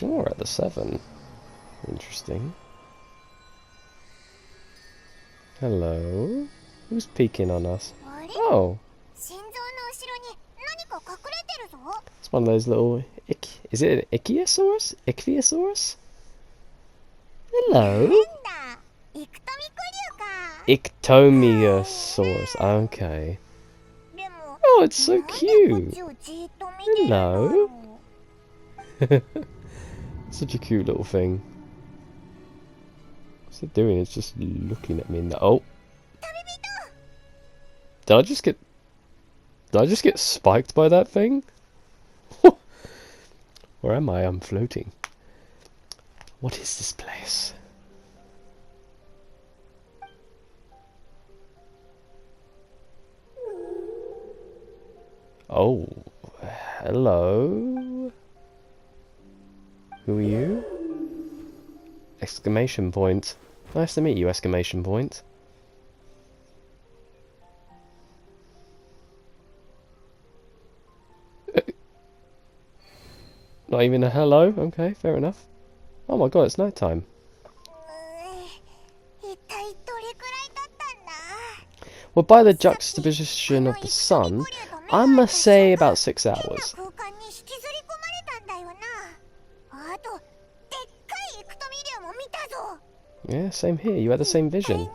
Oh, we're at the 7. Interesting. Hello? Who's peeking on us? Oh! It's one of those little... Is it an Ichthyosaurus? Ichthyosaurus? Hello? Ictomiosaurus. Okay. Oh, it's so cute! Hello? Such a cute little thing. What's it doing? It's just looking at me in the... Oh! Did I just get spiked by that thing? Where am I? I'm floating. What is this place? Oh, hello. Who are you? Exclamation point. Nice to meet you, exclamation point. Not even a hello? Okay, fair enough. Oh my god, it's night time. Well, by the juxtaposition of the sun, I must say about 6 hours. Yeah, same here. You had the same vision.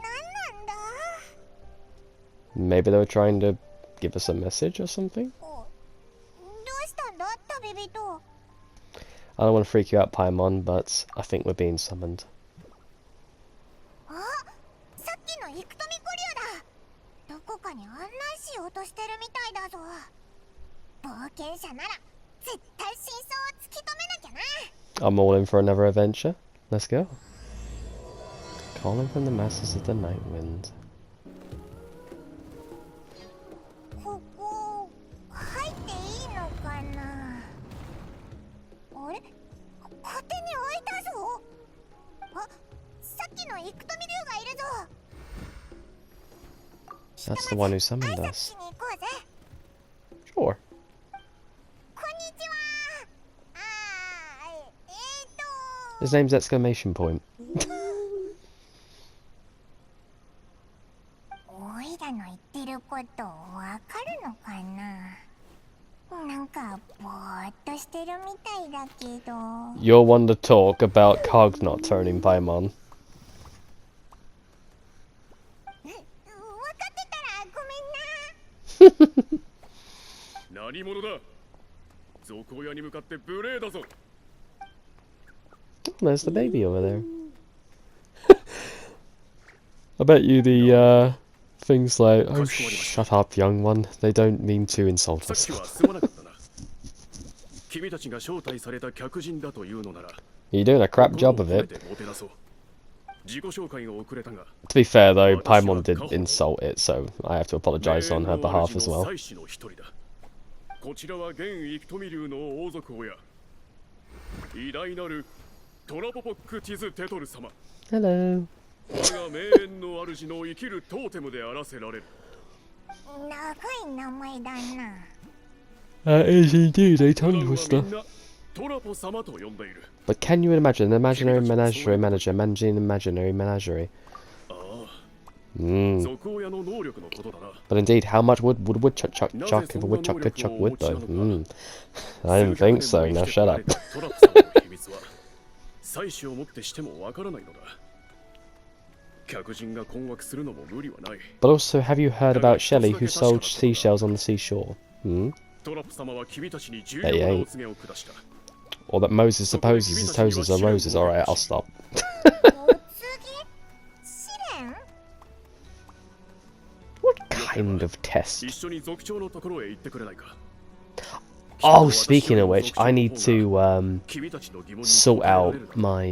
Maybe they were trying to give us a message or something? I don't want to freak you out, Paimon, but I think we're being summoned. I'm all in for another adventure. Let's go. Calling from the masses of the night wind. That's the one who summoned us. Sure. His name's exclamation point. You're one to talk about cogs not turning, Paimon. There's the baby over there. I bet you the things like, oh shut up young one, they don't mean to insult us. You're doing a crap job of it. To be fair though, Paimon did insult it, so I have to apologise on her behalf as well. Hello. Is indeed a tongue twister. But can you imagine an imaginary menagerie manager managing an imaginary menagerie? But indeed, how much wood would a woodchuck chuck if a woodchuck could chuck wood though? I didn't think so, now shut up. But also, have you heard about Shelley who sold seashells on the seashore? They ain't. Or that Moses supposes his toes are roses. Alright, I'll stop. What kind of test? Oh, speaking of which, I need to sort out my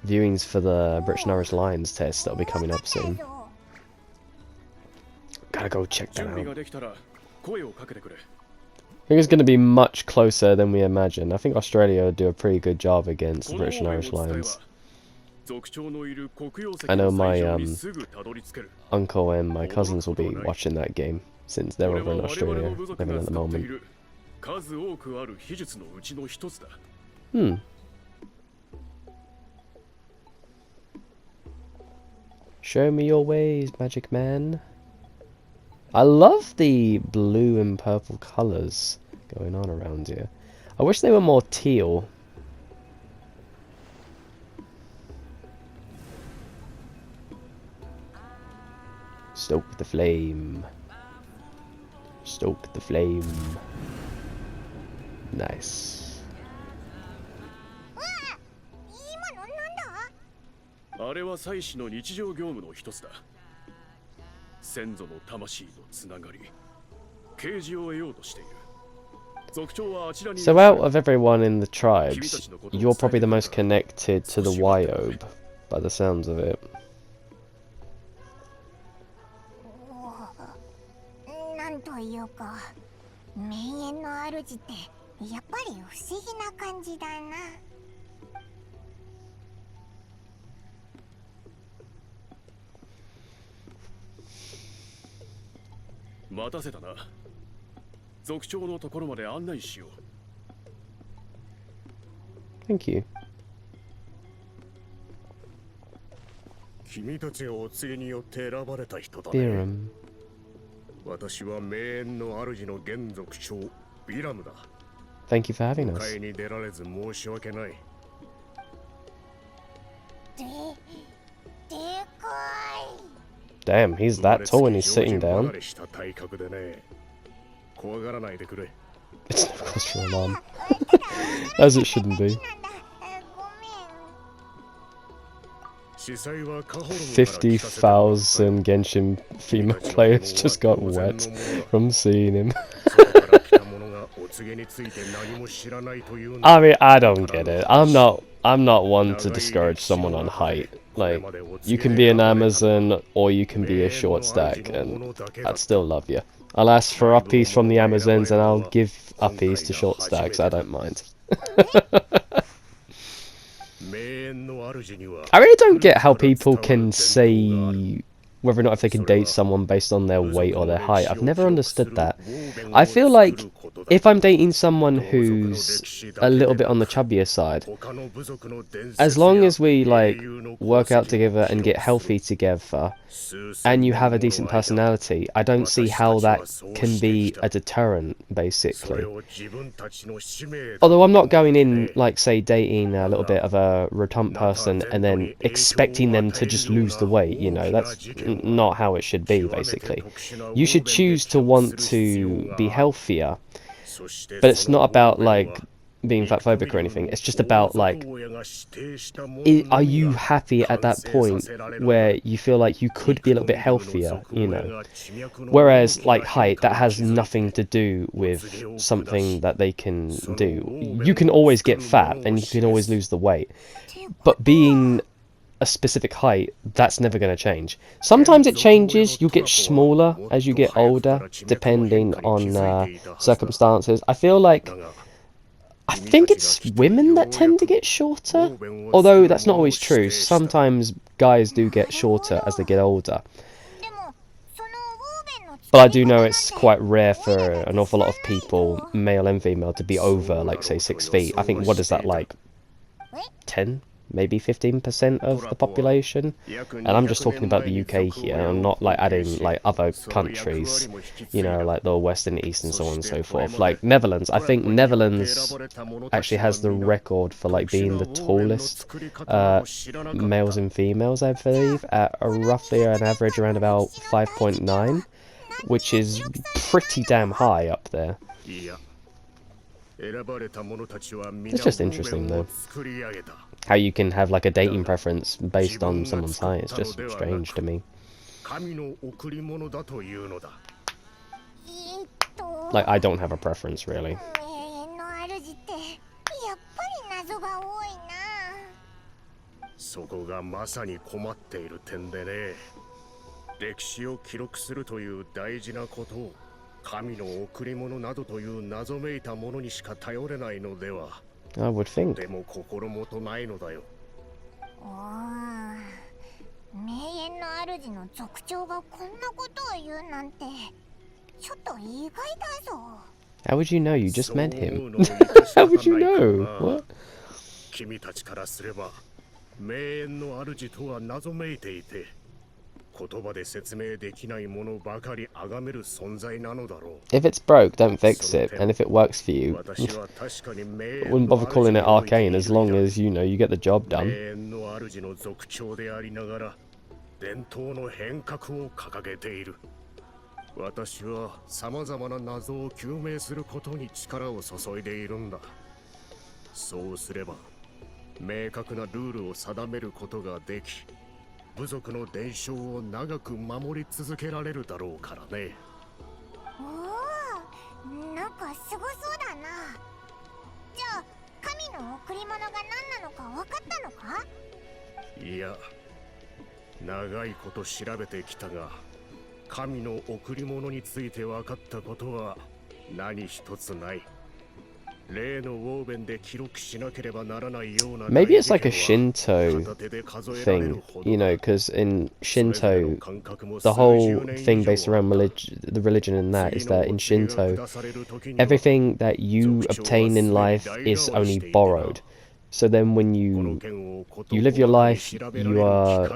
viewings for the British and Irish Lions test that'll be coming up soon. Gotta go check that out. I think it's going to be much closer than we imagine. I think Australia will do a pretty good job against the British and Irish Lions. I know my uncle and my cousins will be watching that game, since they're over in Australia living at the moment. Hmm. Show me your ways, magic man. I love the blue and purple colours going on around here. I wish they were more teal. Stoke the flame. Stoke the flame. Nice. あれは祭祀の日常業務の一つだ。先祖の魂のつながり、啓示を得ようとしている。族長はあちらに。So out of everyone in the tribes, you're probably the most connected to the Wyobe, by the sounds of it. なんというか、名園の主ってやっぱり不思議な感じだな。待たせたな。族長のところまで案内しよう。Thank you. 君たちがお告げによって選ばれた人だね。Biram. 私は名園の主の現族長ビラムだ。Thank you for having us. 会に出られず申し訳ない。でかい。Damn, he's that tall when he's sitting down. It's no cause for alarm. As it shouldn't be. 50,000 Genshin female players just got wet from seeing him. I mean, I don't get it. I'm not one to discourage someone on height. Like, you can be an Amazon or you can be a short stack, and I'd still love you. I'll ask for uppies from the Amazons and I'll give uppies to short stacks. I don't mind. I really don't get how people can say whether or not if they can date someone based on their weight or their height. I've never understood that. I feel like if I'm dating someone who's a little bit on the chubbier side, as long as we like work out together and get healthy together and you have a decent personality, I don't see how that can be a deterrent, basically. Although I'm not going in, like, say, dating a little bit of a rotund person and then expecting them to just lose the weight, you know, that's not how it should be, basically. You should choose to want to be healthier, but it's not about, like, being fatphobic or anything. It's just about, like, are you happy at that point where you feel like you could be a little bit healthier, you know? Whereas, like, height, that has nothing to do with something that they can do. You can always get fat and you can always lose the weight, but being a specific height, that's never going to change. Sometimes it changes, you get smaller as you get older, depending on circumstances. I think it's women that tend to get shorter, although that's not always true. Sometimes guys do get shorter as they get older. But I do know it's quite rare for an awful lot of people, male and female, to be over, like, say, 6 feet. I think, what is that, like, 10? Maybe 15% of the population, and I'm just talking about the UK here. I'm not like adding like other countries, you know, like the West and East and so on and so forth. Like Netherlands, I think Netherlands actually has the record for like being the tallest males and females, I believe, at roughly an average around about 5.9, which is pretty damn high up there. It's just interesting though, how you can have like a dating preference based on someone's height. It's just strange to me. Like, I don't have a preference really. 神の贈り物などという謎めいたものにしか頼れないのでは。I would think. でも心もとないのだよ。名園の主の族長がこんなことを言うなんてちょっと意外だぞ。 How would you know? You just met him. How would you know? What? 君たちからすれば名園の主とは謎めいていて、言葉で説明できないものばかり崇める存在なのだろう。 If it's broke, don't fix it, and if it works for you, 私は確かに名 wouldn't 園の bother calling it 主において arcane as long as, you know, you get the job 名 done. 園の主の族長でありながら伝統の変革を掲げている。私は様々な謎を究明することに力を注いでいるんだ。そうすれば明確なルールを定めることができ、部族の伝承を長く守り続けられるだろうからね。おお、なんかすごそうだな。じゃあ神の贈り物が何なのか分かったのか？いや、長いこと調べてきたが、神の贈り物について分かったことは何一つない。例のウォーベンで記録しなければならないような。 Maybe it's like a Shinto thing, you know, because in Shinto, the whole thing based around the religion in that is that in Shinto, everything that you obtain in life is only borrowed. So then when you live your life, you are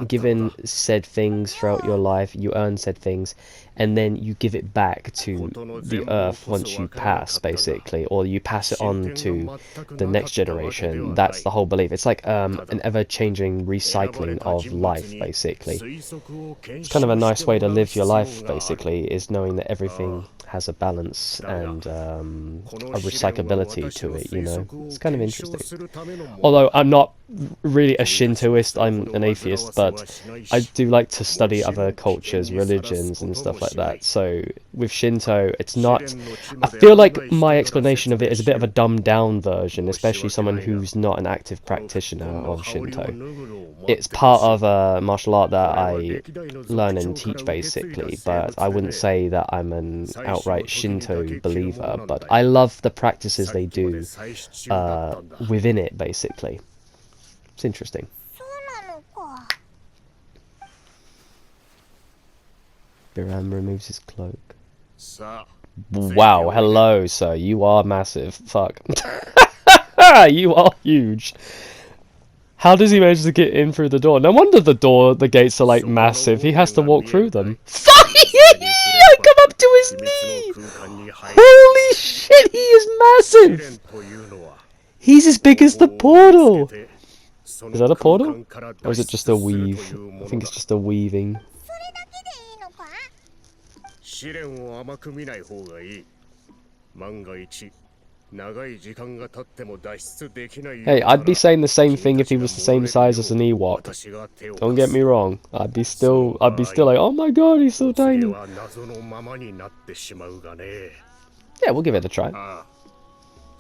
given said things throughout your life, you earn said things, and then you give it back to the earth once you pass, basically, or you pass it on to the next generation. That's the whole belief. It's like an ever-changing recycling of life, basically. It's kind of a nice way to live your life, basically, is knowing that everything has a balance and a recyclability to it, you know. It's kind of interesting. Although I'm not really a Shintoist, I'm an atheist, but I do like to study other cultures, religions and stuff like that. So with Shinto, it's not, I feel like my explanation of it is a bit of a dumbed down version, especially someone who's not an active practitioner of Shinto. It's part of a martial art that I learn and teach, basically, but I wouldn't say that I'm an outright Shinto believer, but I love the practices they do within it, basically. It's interesting. そうなのか。 Biram removes his cloak. さあ、 Wow, hello, sir. You are massive. Fuck. You are huge. How does he manage to get in through the door? No wonder the gates are like massive. He has to walk through them. I come up to his knee! Holy shit, he is massive! He's as big as the portal! Is that a portal? Or is it just a weave? I think it's just a weaving. それだけでいいのか？試練を甘く見ない方がいい。万が一、長い時間が経っても脱出できないようなら。 Hey, I'd be saying the same thing if he was the same size as an Ewok. Don't get me wrong. I'd be still like, oh my god, he's so tiny. は謎のままになってしまうがね。 Yeah, we'll give it a try.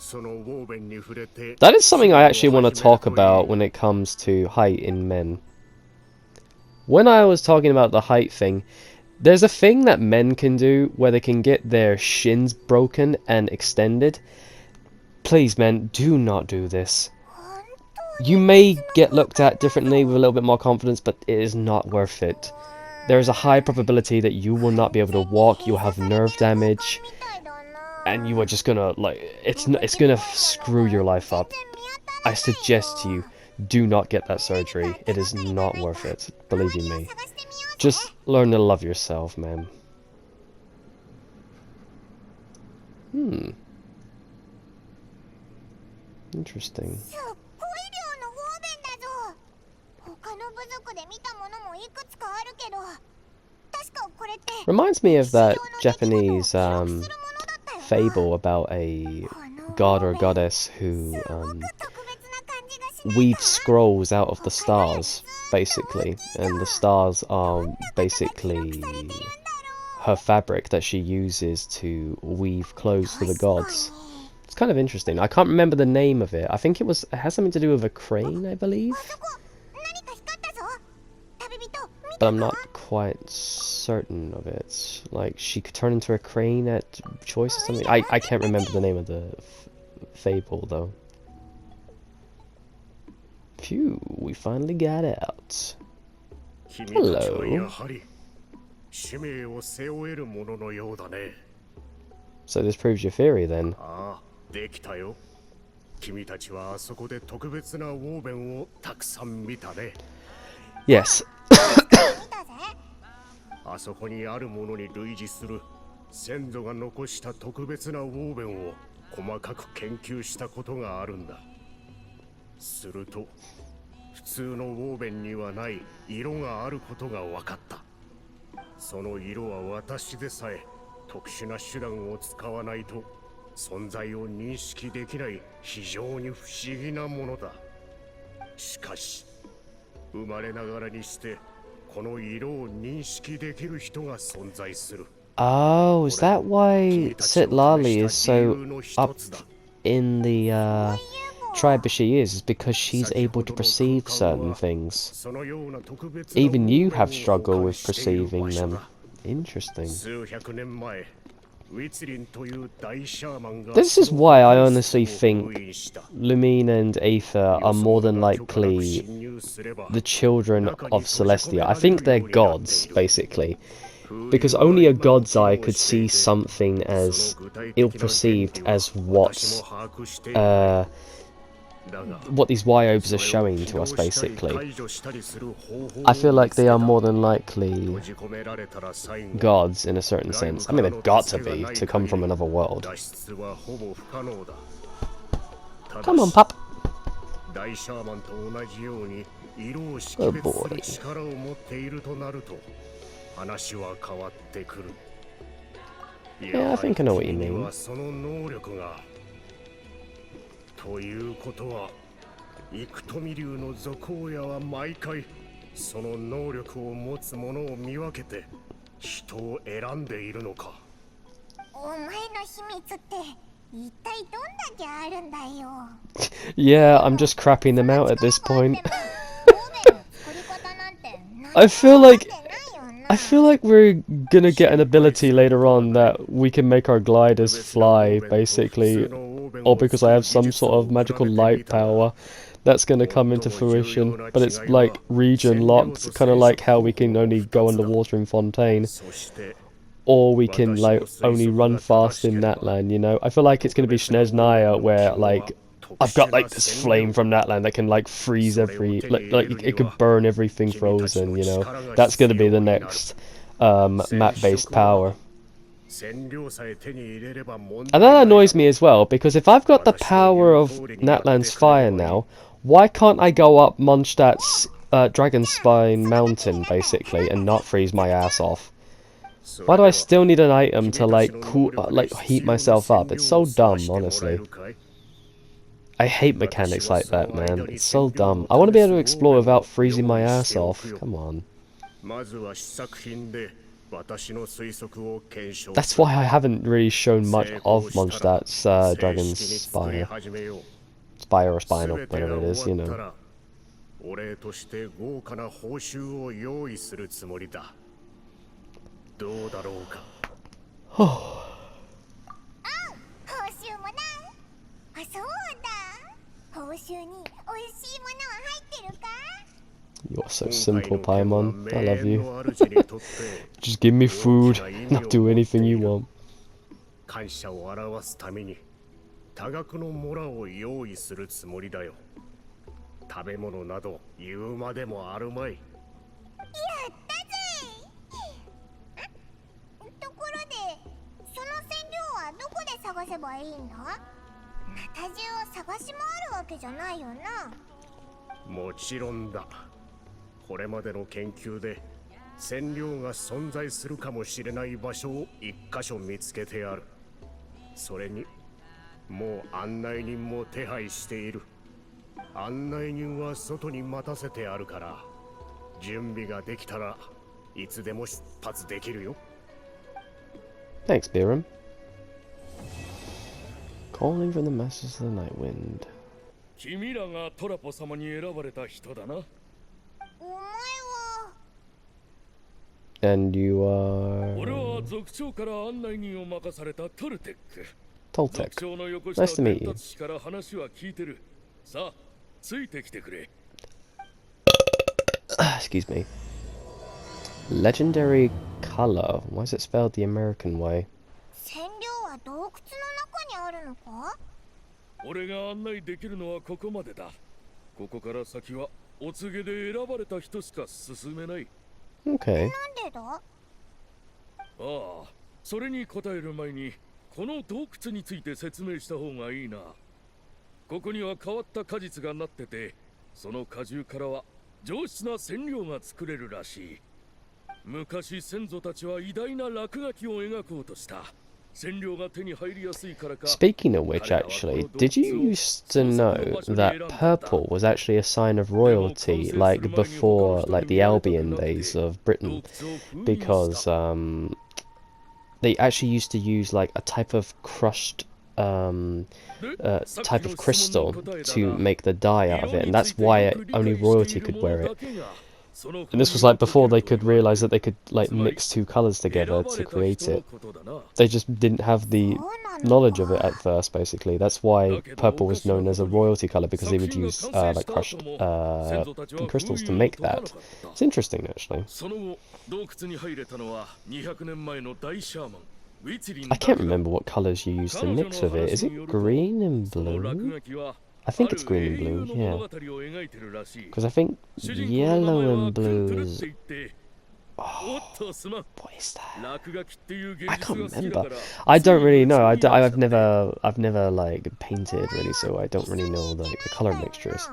そのウォーベンに触れて。 That is something I actually want to talk about when it comes to height in men. When I was talking about the height thing, there's a thing that men can do where they can get their shins broken and extended. Please, men, do not do this. You may get looked at differently with a little bit more confidence, but it is not worth it. There is a high probability that you will not be able to walk, you'll have nerve damage, and you are just gonna, like, it's gonna screw your life up. I suggest to you, do not get that surgery. It is not worth it, believe you me. Just learn to love yourself, man. Interesting. すっごい量のウォーベンだぞ。他の部族で見たものもいくつかあるけど、確かこれって Reminds me of that Japanese fable about a god or goddess who weaves scrolls out of the stars, basically, and the stars are basically her fabric that she uses to weave clothes for the gods. It's kind of interesting. I can't remember the name of it. I think it has something to do with a crane, I believe. But I'm not quite certain of it. Like, she could turn into a crane at choice or something. I can't remember the name of the fable, though. Phew, we finally got out. Hello. So this proves your theory, then. 君たちはあそこで特別なウォーベンをたくさん見たね。 Yes. 見たぜ。あそこにあるものに類似する先祖が残した特別なウォーベンを細かく研究したことがあるんだ。すると普通のウォーベンにはない色があることが分かった。その色は私でさえ特殊な手段を使わないと存在を認識できない非常に不思議なものだ。しかし生まれながらにしてこの色を認識できる人が存在する。 Oh, is that why Sitlali is so up in the tribe as she is because she's able to perceive certain things. そのような特別な Even you have ウォーベンを struggled 保 with 管している perceiving 場所 them. だ。 Interesting. 数百年前、ウィツリンという大シャーマンが This is why I honestly その think 封印した。 Lumine and Aether are more than 予想が許可なく likely 侵入すれば the children of Celestia. I think they're gods, basically. Because only a god's eye could see something as ill-perceived as what these Yobes are showing to us, basically. I feel like they are more than likely gods in a certain sense. I mean, they've got to be, to come from another world. Come on, pup. 大シャーマンと同じように色を識 Oh 別す boy. る力を持っているとなると話は変わってくる。 Yeah, I think I know what you 君に mean. はその能力が。ということは幾富流の賊親は毎回その能力を持つ者を見分けて人を選んでいるのか。お前の秘密って一体どんだけあるんだよ。 Yeah, I'm just crapping them out at this point. オーベンの作り方なんて何も I feel like 分かってないよな。 I feel like we're gonna get an ability later on that we can make our gliders fly, basically, or because I have some sort of magical light power that's gonna come into fruition, but it's like region locked, kind of like how we can only go underwater in Fontaine, そして or we can like only run fast in Natland, you know? I feel like it's gonna be Sneznaya where like I've got like this flame from Natland that can like freeze every like it could burn everything frozen, you know. That's gonna be the next map-based power. 占領さえ手に入れれば問 And that annoys me as well, because if I've got the power of Natland's fire now, why can't I go up Mondstadt's Dragonspine Mountain basically and not freeze my ass off? Why do I still need an item to like cool like heat myself up? It's so dumb, honestly. I hate mechanics like that, man. It's so dumb. I want to be able to explore without freezing my ass off. Come on. まずは試作品で私の推測を検証 That's why I haven't really shown much of Mondstadt's Dragon's Spire. Spire or Spinal, whatever it is, you know. お礼として豪華な報酬を用意するつもりだ。どうだろうか。報酬もな。あ、そうだ。報酬に美味しいものは入ってるか？ You're so simple, Paimon. I love you. Just give me food, and I'll do anything you want. 感謝を表すために多額のモラを用意するつもりだよ。食べ物など言うまでもあるまい。やったぜ。ところで、その染料はどこで探せばいいんだ？ナタ中を探し回るわけじゃないよな。もちろんだ。これまでの研究で染料が存在するかもしれない場所を一箇所見つけてある。それにもう案内人も手配している。案内人は外に待たせてあるから準備ができたらいつでも出発できるよ。 Thanks, Biram. Calling from the masters of the night wind. 君らがトラポ様に選ばれた人だな。お前は And you are 俺は族長から案内人を任されたトルテック。 Toltec. 族長の横 Nice 下 to 伝 meet you. 達士から話は聞いてる。さあ、ついてきてくれ。Excuse me. Legendary color. Why is it spelled the American way? 染料は洞窟の中にあるのか？俺が案内できるのはここまでだ。ここから先はお告げで選ばれた人しか進めない。Okay. なんでだ？ああ、それに答える前にこの洞窟について説明した方がいいな。ここには変わった果実がなってて、その果汁からは上質な染料が作れるらしい。昔先祖たちは偉大な落書きを描こうとした。染料が手に入りやすいからか。 Speaking of which, actually, did you used to know that purple was actually a sign of royalty, like before, like the Albion days of Britain? Because they actually used to use like a type of crushed type of crystal to make the dye out of it, and that's why only royalty could wear it. And this was like before they could realize that they could like mix two colors together to create it. They just didn't have the knowledge of it at first, basically. That's why purple was known as a royalty color, because they would use like crushed crystals to make that. It's interesting, actually. I can't remember what colors you used to mix with it. Is it green and blue? I think it's green and blue, yeah. Because I think yellow and blue is... Oh, what is that? I can't remember. I don't really know. I've never like painted really, so I don't really know like the color mixtures.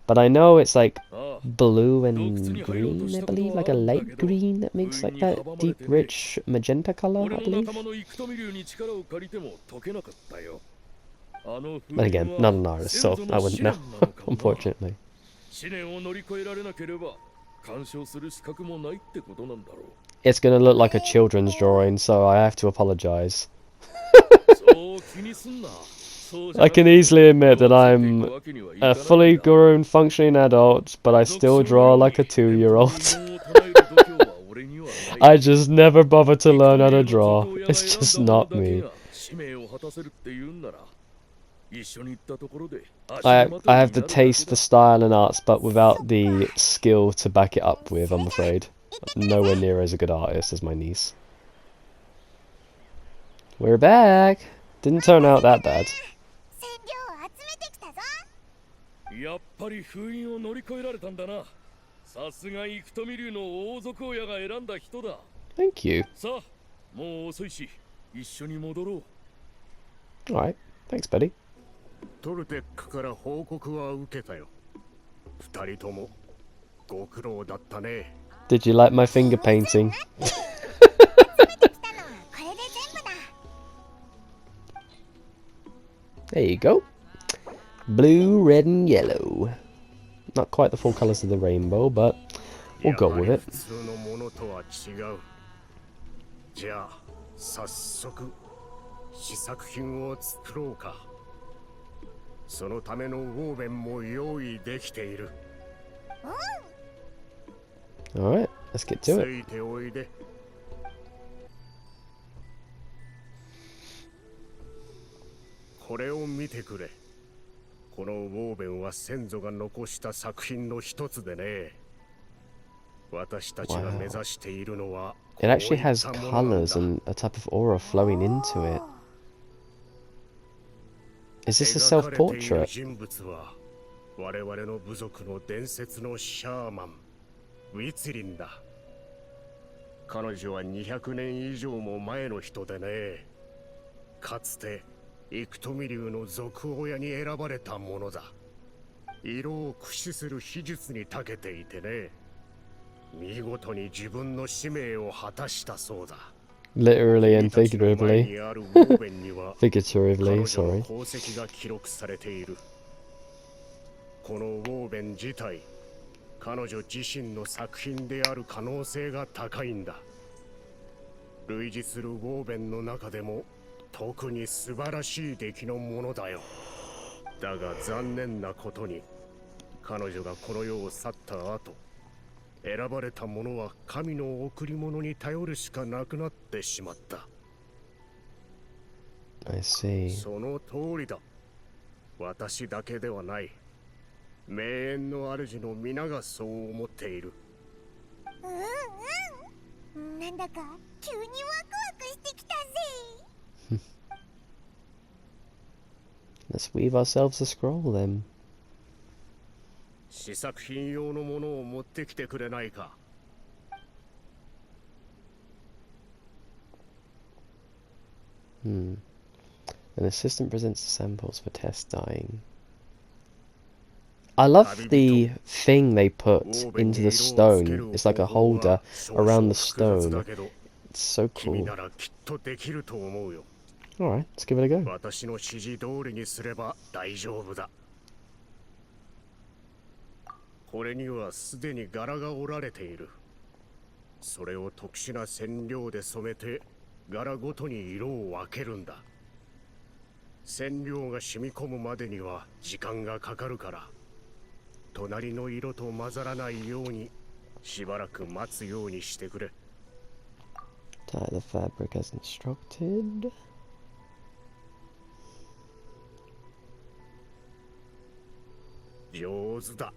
But I know it's like blue and green, I believe, like a light green that makes like that deep, rich magenta color, I believe. But again, not an artist, so I wouldn't know, unfortunately. It's gonna look like a children's drawing, so I have to apologize. I can easily admit that I'm a fully grown, functioning adult, but I still draw like a 2-year-old. I just never bother to learn how to draw. It's just not me. I have the taste, the style and arts, but without the skill to back it up with, I'm afraid. Nowhere near as a good artist as my niece. We're back! Didn't turn out that bad. Thank you. Alright, thanks, buddy. トルテックから報告は受けたよ。二人ともご苦労だったね。Did you like my finger painting? There you go. Blue, red and yellow. Not quite the full colours of the rainbow, but we'll go with it. 普通のものとは違う。じゃあ早速試作品を作ろうか。そのためのウォーベンも用意できている。Alright, let's get to つ it. いておいで。これを見てくれ。このウォーベンは先祖が残した作品の一つでね。私たちが目指しているのは、It actually has colours and a type of aura flowing into it. Is this a self-portrait? 人物は我々の部族の伝説のシャーマン、ウィツリンだ。彼女は200年以上も前の人でね。かつてイクトミ竜の族親に選ばれたものだ。色を駆使する秘術に長けていてね。見事に自分の使命を果たしたそうだ。Literally and figuratively. Figuratively, sorry. 功績が記録されている。このウォーベン自体、彼女自身の作品である可能性が高いんだ。類似するウォーベンの中でも特に素晴らしい出来のものだよ。だが残念なことに、彼女がこの世を去った後、選ばれた者は神の贈り物に頼るしかなくなってしまった。I see. その通りだ。私だけではない。名園の主の皆がそう思っている。なんだか急にワクワクしてきたぜ。Let's weave ourselves a scroll then. 試作品用のものを持ってきてくれないか。An assistant presents samples for test dyeing. I love the thing they put into the stone. It's like a holder around the stone. It's so cool. Alright, let's give it a go. 私の指示通りにすれば大丈夫だ。これにはすでに柄が織られている。それを特殊な染料で染めて柄ごとに色を分けるんだ。染料が染み込むまでには時間がかかるから、隣の色と混ざらないようにしばらく待つようにしてくれ。Dye the fabric as instructed. 上手だ。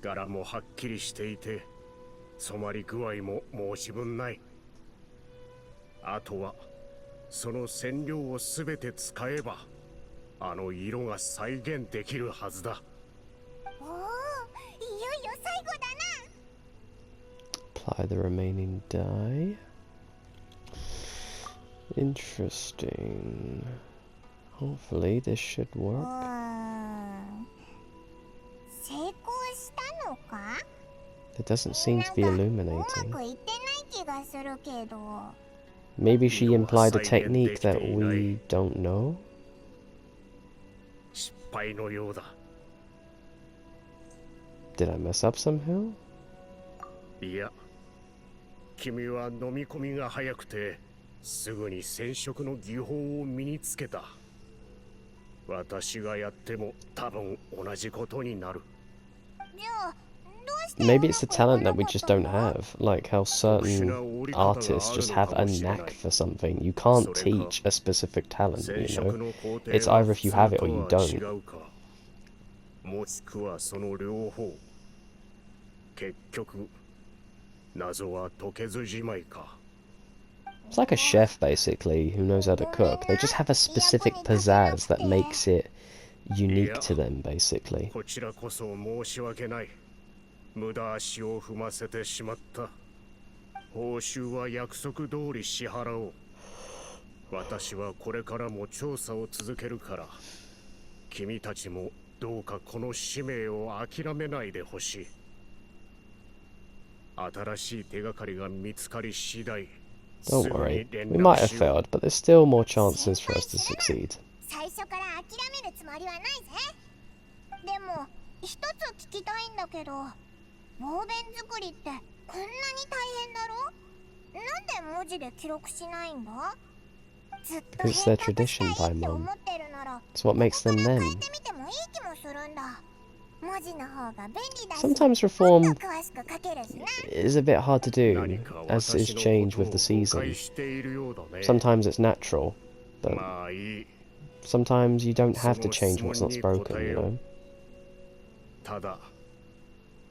柄もはっきりしていて、染まり具合も申し分ない。あとはその染料をすべて使えば、あの色が再現できるはずだ。おお、いよいよ最後だな。 Apply the remaining dye. Interesting. Hopefully this should work. 成功したのか？ It doesn't seem to be う illuminating. まくいってない気がするけど。 Maybe she implied a technique that we don't know? 失敗のようだ。 Did I mess up somehow? いや、君は飲み込みが早くて、すぐに染色の技法を身につけた。私がやっても多分同じことになる。じゃあ、どうして Maybe it's a talent that we just don't have, like how certain artists just have a knack for something. You can't teach a specific talent, you know? It's either if you have it or you don't. もしくはその両方。結局、謎は解けずじまいか。 It's like a chef, basically, who knows how to cook. They just have a specific pizzazz that makes it unique to them, basically. こちらこそ申し訳ない。無駄足を踏ませてしまった。報酬は約束通り支払おう。私はこれからも調査を続けるから、君たちもどうかこの使命を諦めないでほしい。新しい手がかりが見つかり次第。 Don't worry, we might have failed, but there's still more chances for us to succeed. 最初から諦めるつもりはないぜ。でも、一つ聞きたいんだけど、ウォーベン作りってこんなに大変だろ？なんで文字で記録しないんだ？ずっと変 It's their 革した tradition, い by って思 Mum. ってるなら、 It's what makes them ここから them. 変えてみてもいい気もするんだ。文字の方が便利だし、 Sometimes も reform っと詳しく書けるしな。 is a bit hard to do, as is change with the season. Sometimes it's natural, but まあいい。 sometimes you don't have to change what's not spoken, you know? ただ、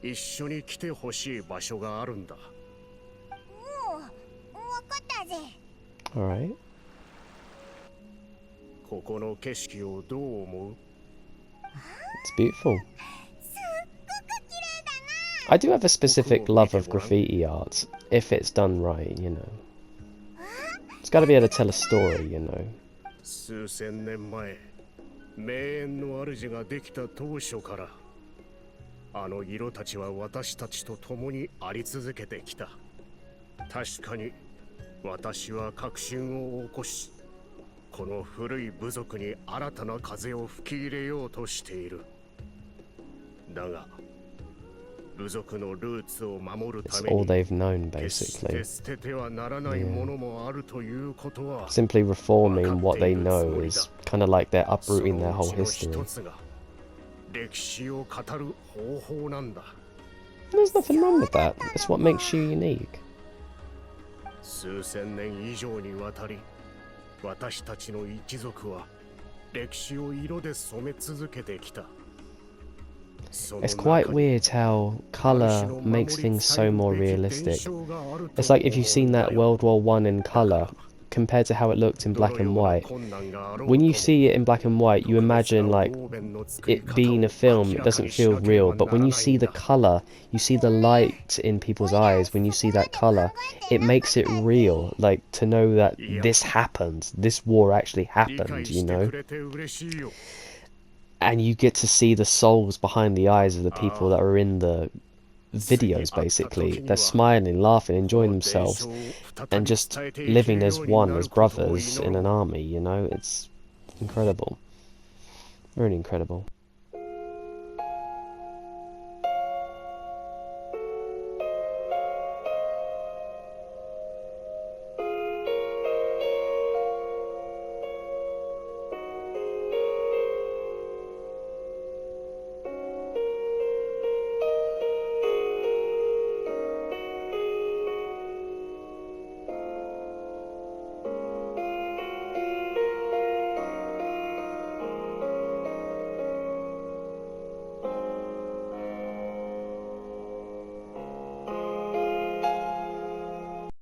一緒に来てほしい場所があるんだ。おう、わかったぜ。 Alright. ここの景色をどう思う？ It's beautiful. I do have a specific love of graffiti art, if it's done right, you know. It's gotta be able to tell a story, you know. 数千年前、名園の主ができた当初から、あの色たちは私たちと共にあり続けてきた。確かに、私は革新を起こし、この古い部族に新たな風を吹き入れようとしている。だが、部族のルーツを守るた It's め all に they've known, 決して basically. 捨ててはならないものもあるということは、 Simply reforming what they know is kind of like they're uprooting their whole そのう history. ちの一つが歴史を語る方法なんだ。 There's nothing wrong with that. It's what makes you unique. 数千年以上にわたり、私たちの一族は歴史を色で染め続けてきた。 It's quite weird how colour makes things so more realistic. It's like if you've seen that World War I in colour compared to how it looked in black and white. When you see it in black and white, you imagine like it being a film. It doesn't feel real, but when you see the color, you see the light in people's eyes. When you see that color, it makes it real. Like, to know that this happened, this war actually happened, you know. And you get to see the souls behind the eyes of the people that are in the videos. Basically, they're smiling, laughing, enjoying themselves, and just living as one, as brothers in an army, you know. It's incredible, really incredible.